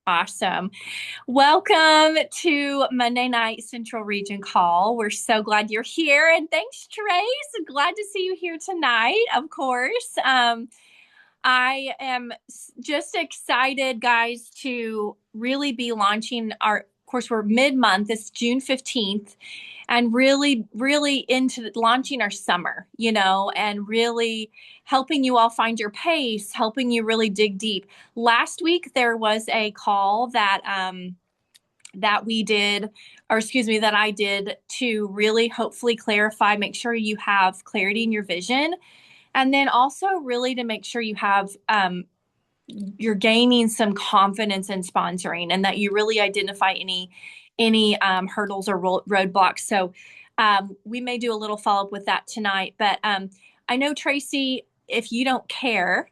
Awesome. Welcome to Monday Night Central Region Call. We're so glad you're here. And thanks, Trace. Glad to see you here tonight, of course. I am just excited, guys, to really be launching our, of course, we're mid-month. It's June 15th, and really into launching our summer, and really helping you all find your pace, helping you really dig deep. Last week, there was a call that we did, or excuse me, that I did to really hopefully clarify, make sure you have clarity in your vision. And then also really to make sure you have, you're gaining some confidence in sponsoring and that you really identify any hurdles or roadblocks. So we may do a little follow up with that tonight. But I know, Tracy, if you don't care,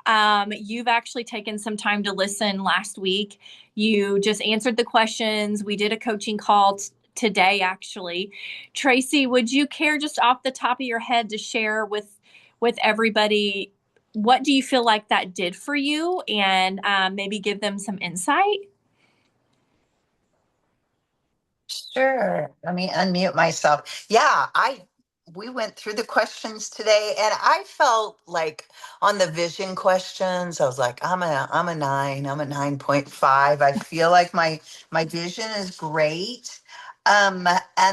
you've actually taken some time to listen last week. You just answered the questions. We did a coaching call today, actually. Tracy, would you care just off the top of your head to share with everybody, what do you feel like that did for you, and maybe give them some insight? Sure. Let me unmute myself. Yeah, we went through the questions today and I felt like on the vision questions, I was like, I'm a 9, I'm a 9.5. I feel like my vision is great. And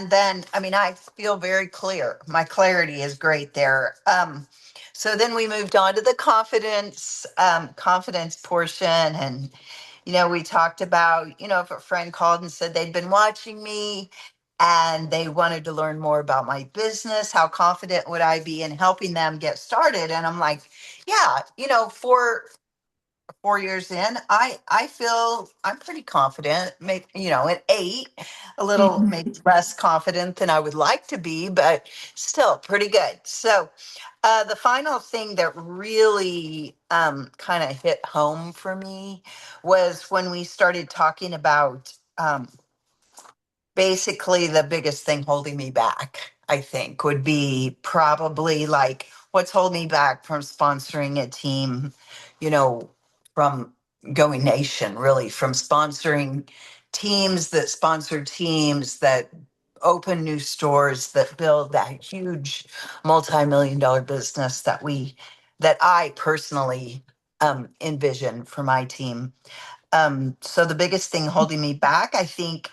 then I feel very clear. My clarity is great there. So then we moved on to the confidence portion, and we talked about, if a friend called and said they'd been watching me and they wanted to learn more about my business, how confident would I be in helping them get started? And I'm like, yeah, 4 years in, I feel I'm pretty confident. Maybe an 8, a little Mhm. maybe less confident than I would like to be, but still pretty good. So the final thing that really kind of hit home for me was when we started talking about basically the biggest thing holding me back, I think, would be probably like what's holding me back from sponsoring a team, you know, from going nation, really, from sponsoring teams that sponsor teams that open new stores that build that huge multi-million dollar business that I personally envision for my team. So the biggest thing holding me back, I think,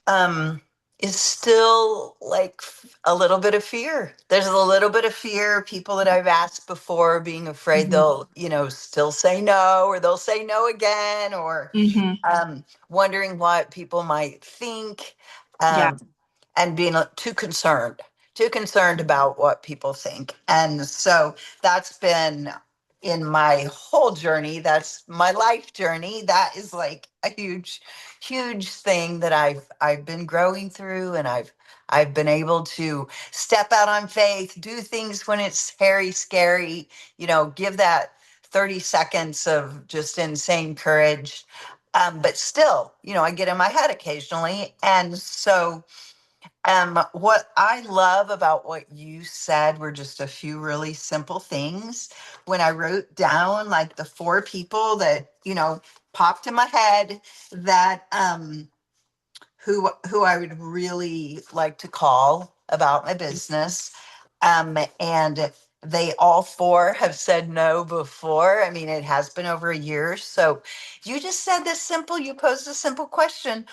um, is still like a little bit of fear. There's a little bit of fear. People that I've asked before, being afraid Mhm. they'll, still say no, or they'll say no again, or Mhm. wondering what people might think, Yeah. um, and being too concerned about what people think. And so that's been in my whole journey. That's my life journey. That is like a huge thing that I've been growing through, and I've been able to step out on faith, do things when it's hairy, scary, give that 30 seconds of just insane courage. But still, I get in my head occasionally. And so what I love about what you said were just a few really simple things. When I wrote down like the 4 people that, popped in my head, that who I would really like to call about my business. And they all 4 have said no before. I mean, it has been over a year. So you just said this simple, you posed a simple question: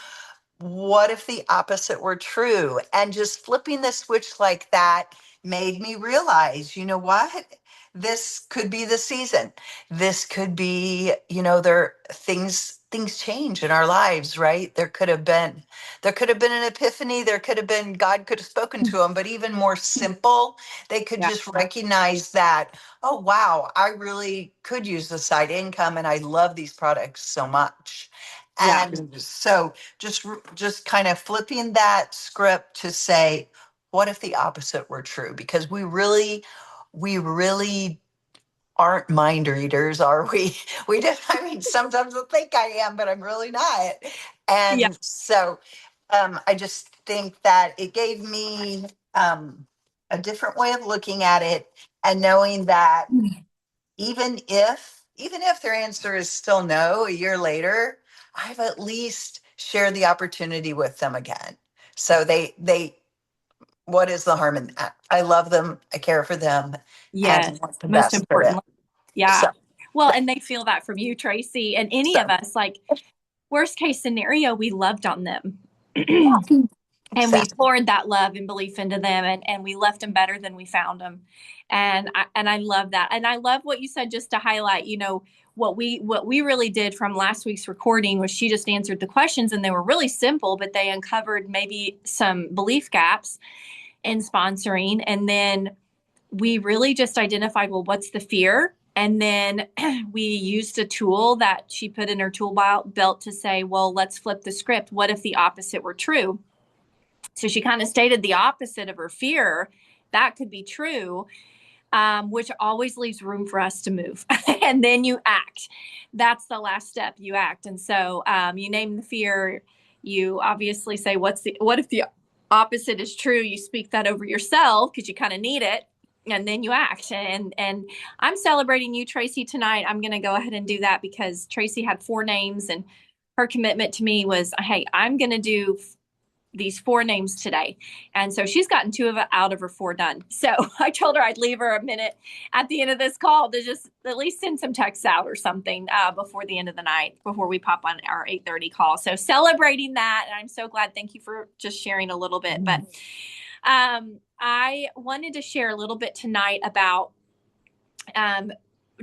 what if the opposite were true? And just flipping the switch like that made me realize, you know what? This could be the season. This could be, there things change in our lives, right? There could have been an epiphany, there could have been God could have spoken to them, but even more simple, they could Yeah. just recognize that, oh wow, I really could use the side income and I love these products so much. Yeah. And so just kind of flipping that script to say, what if the opposite were true? Because we really aren't mind readers, are we? We just, sometimes I think I am, but I'm really not. Yeah. And so I just think that it gave me a different way of looking at it, and knowing that even if their answer is still no a year later, I've at least shared the opportunity with them again. So what is the harm in that? I love them. I care for them and Yes, want the most best for them. importantly. Yeah. So Well, and they feel that from you, Tracy, and any of so us. Like, worst case scenario, we loved on them. And we exactly. poured that love and belief into them, and we left them better than we found them. And I love that. And I love what you said, just to highlight, what we really did from last week's recording was she just answered the questions, and they were really simple, but they uncovered maybe some belief gaps in sponsoring. And then we really just identified, well, what's the fear? And then we used a tool that she put in her tool belt to say, well, let's flip the script. What if the opposite were true? So she kind of stated the opposite of her fear. That could be true, which always leaves room for us to move. And then you act. That's the last step. You act. And so you name the fear. You obviously say, what if the opposite is true? You speak that over yourself because you kind of need it. And then you act. And I'm celebrating you, Tracy, tonight. I'm going to go ahead and do that because Tracy had 4 names, and her commitment to me was, hey, I'm going to do these 4 names today. And so she's gotten 2 of it out of her 4 done. So I told her I'd leave her a minute at the end of this call to just at least send some texts out or something before the end of the night, before we pop on our 8:30 call. So celebrating that. And I'm so glad. Thank you for just sharing a little bit. But I wanted to share a little bit tonight about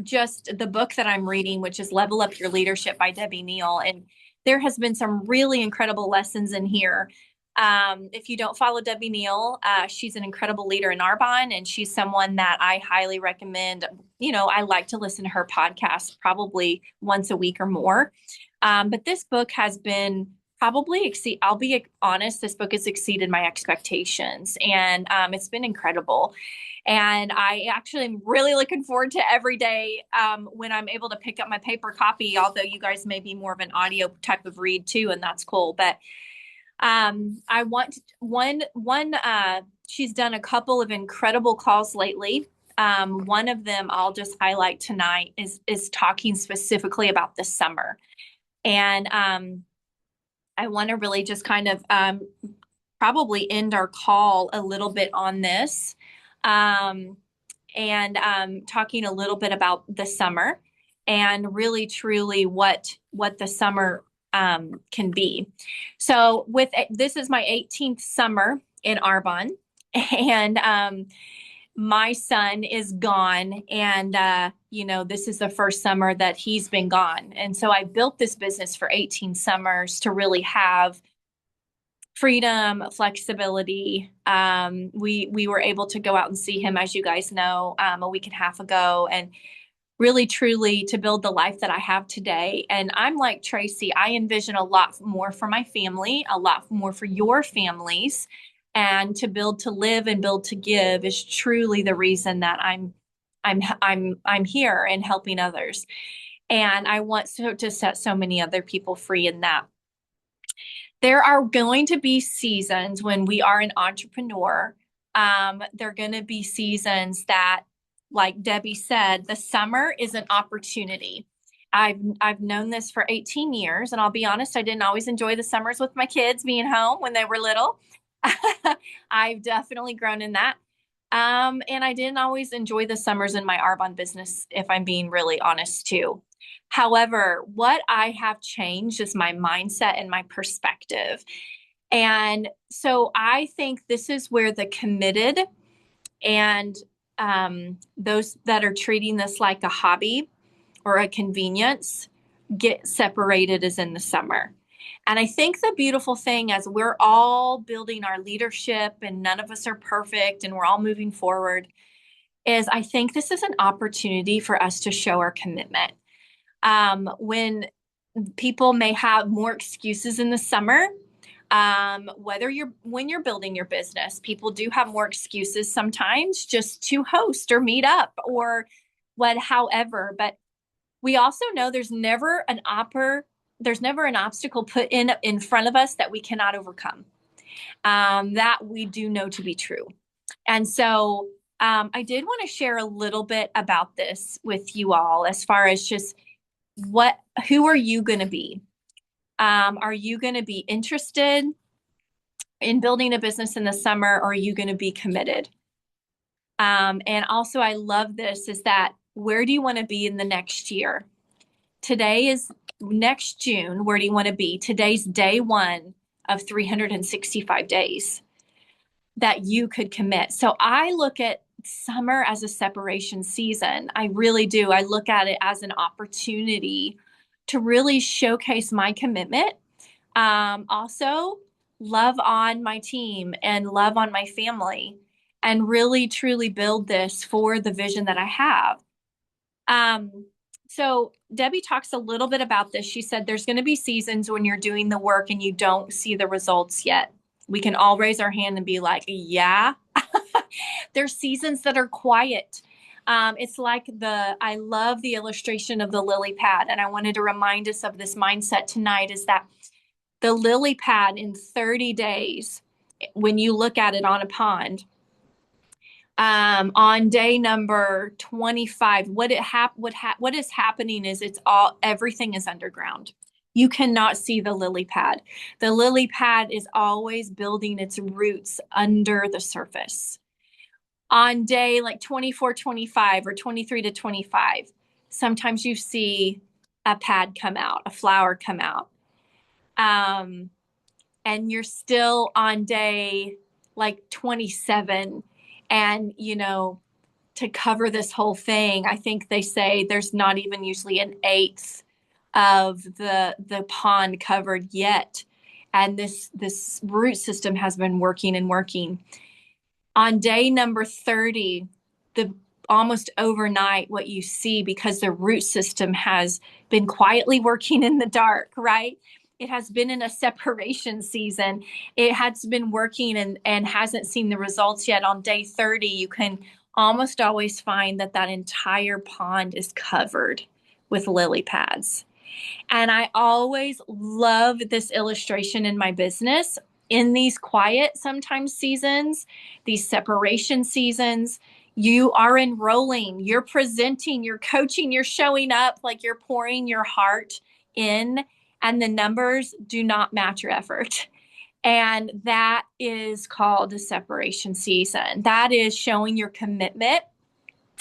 just the book that I'm reading, which is Level Up Your Leadership by Debbie Neal. And there has been some really incredible lessons in here. If you don't follow Debbie Neal, she's an incredible leader in Arbonne, and she's someone that I highly recommend. I like to listen to her podcast probably once a week or more. But this book has been I'll be honest, this book has exceeded my expectations, and it's been incredible. And I actually am really looking forward to every day when I'm able to pick up my paper copy, although you guys may be more of an audio type of read too, and that's cool. But I want she's done a couple of incredible calls lately. One of them I'll just highlight tonight is talking specifically about the summer. And I want to really just kind of probably end our call a little bit on this. And talking a little bit about the summer and really truly what the summer can be. So this is my 18th summer in Arbonne, and my son is gone, and this is the first summer that he's been gone. And so I built this business for 18 summers to really have freedom, flexibility. We were able to go out and see him, as you guys know, a week and a half ago, and really truly to build the life that I have today. And I'm like Tracy, I envision a lot more for my family, a lot more for your families. And to build to live and build to give is truly the reason that I'm here and helping others. And I want to set so many other people free in that. There are going to be seasons when we are an entrepreneur. There are going to be seasons that, like Debbie said, the summer is an opportunity. I've known this for 18 years, and I'll be honest, I didn't always enjoy the summers with my kids being home when they were little. I've definitely grown in that. And I didn't always enjoy the summers in my Arbonne business, if I'm being really honest too. However, what I have changed is my mindset and my perspective. And so I think this is where the committed and those that are treating this like a hobby or a convenience get separated as in the summer. And I think the beautiful thing, as we're all building our leadership and none of us are perfect and we're all moving forward, is I think this is an opportunity for us to show our commitment. When people may have more excuses in the summer, when you're building your business, people do have more excuses sometimes just to host or meet up or however. But we also know there's never an obstacle put in front of us that we cannot overcome. That we do know to be true. And so I did want to share a little bit about this with you all, as far as just who are you going to be? Are you going to be interested in building a business in the summer, or are you going to be committed? And also, I love this is that where do you want to be in the next year? Today is next June. Where do you want to be? Today's day one of 365 days that you could commit. So I look at summer as a separation season. I really do. I look at it as an opportunity to really showcase my commitment. Also, love on my team and love on my family and really truly build this for the vision that I have. Um, so Debbie talks a little bit about this. She said there's going to be seasons when you're doing the work and you don't see the results yet. We can all raise our hand and be like, yeah. There's seasons that are quiet. It's like I love the illustration of the lily pad. And I wanted to remind us of this mindset tonight is that the lily pad in 30 days, when you look at it on a pond, on day number 25, what is happening is everything is underground. You cannot see the lily pad. The lily pad is always building its roots under the surface. On day like 24, 25, or 23 to 25, sometimes you see a pad come out, a flower come out. And you're still on day like 27, and to cover this whole thing, I think they say there's not even usually an eighth of the pond covered yet, and this root system has been working and working. On day number 30, the almost overnight, what you see, because the root system has been quietly working in the dark, right? It has been in a separation season. It has been working and hasn't seen the results yet. On day 30, you can almost always find that entire pond is covered with lily pads. And I always love this illustration in my business. In these quiet, sometimes seasons, these separation seasons, you are enrolling, you're presenting, you're coaching, you're showing up, like you're pouring your heart in, and the numbers do not match your effort. And that is called a separation season. That is showing your commitment,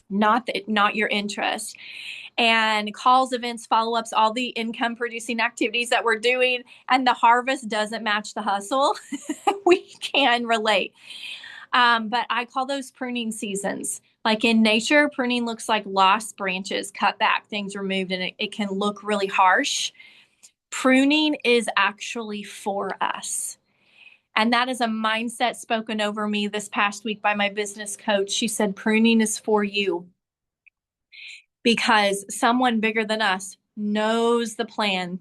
not your interest. And calls, events, follow-ups, all the income producing activities that we're doing, and the harvest doesn't match the hustle. We can relate. But I call those pruning seasons. Like in nature, pruning looks like lost branches, cut back, things removed, and it can look really harsh. Pruning is actually for us. And that is a mindset spoken over me this past week by my business coach. She said, pruning is for you, because someone bigger than us knows the plan.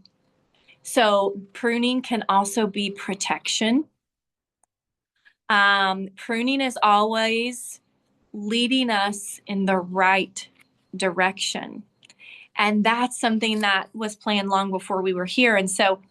So pruning can also be protection. Pruning is always leading us in the right direction. And that's something that was planned long before we were here. And so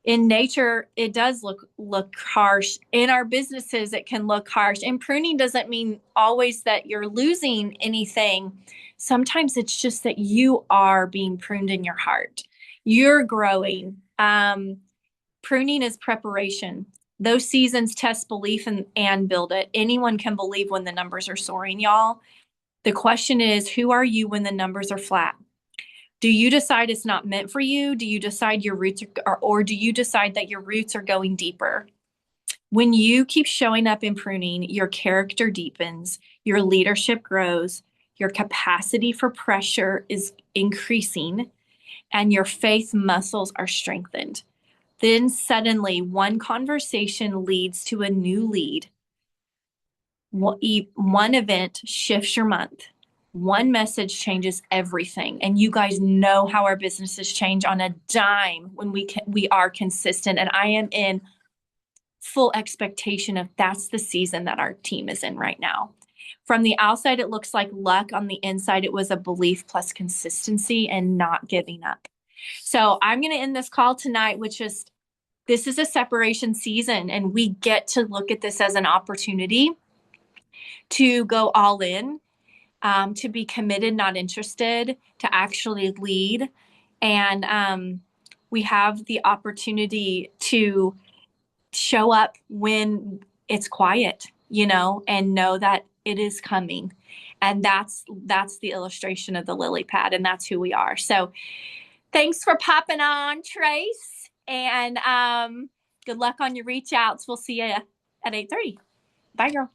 in nature, it does look harsh. In our businesses, it can look harsh. And pruning doesn't mean always that you're losing anything. Sometimes it's just that you are being pruned in your heart. You're growing. Pruning is preparation. Those seasons test belief and build it. Anyone can believe when the numbers are soaring, y'all. The question is, who are you when the numbers are flat? Do you decide it's not meant for you? Do you decide your roots or do you decide that your roots are going deeper? When you keep showing up in pruning, your character deepens, your leadership grows, your capacity for pressure is increasing, and your faith muscles are strengthened. Then suddenly one conversation leads to a new lead. One event shifts your month. One message changes everything. And you guys know how our businesses change on a dime when we are consistent. And I am in full expectation of that's the season that our team is in right now. From the outside, it looks like luck. On the inside, it was a belief plus consistency and not giving up. So I'm going to end this call tonight, which is this is a separation season, and we get to look at this as an opportunity to go all in, to be committed, not interested, to actually lead. And we have the opportunity to show up when it's quiet, and know that it is coming. And that's the illustration of the lily pad, and that's who we are. So thanks for popping on, Trace. And good luck on your reach outs. We'll see you at 8:30. Bye, girl.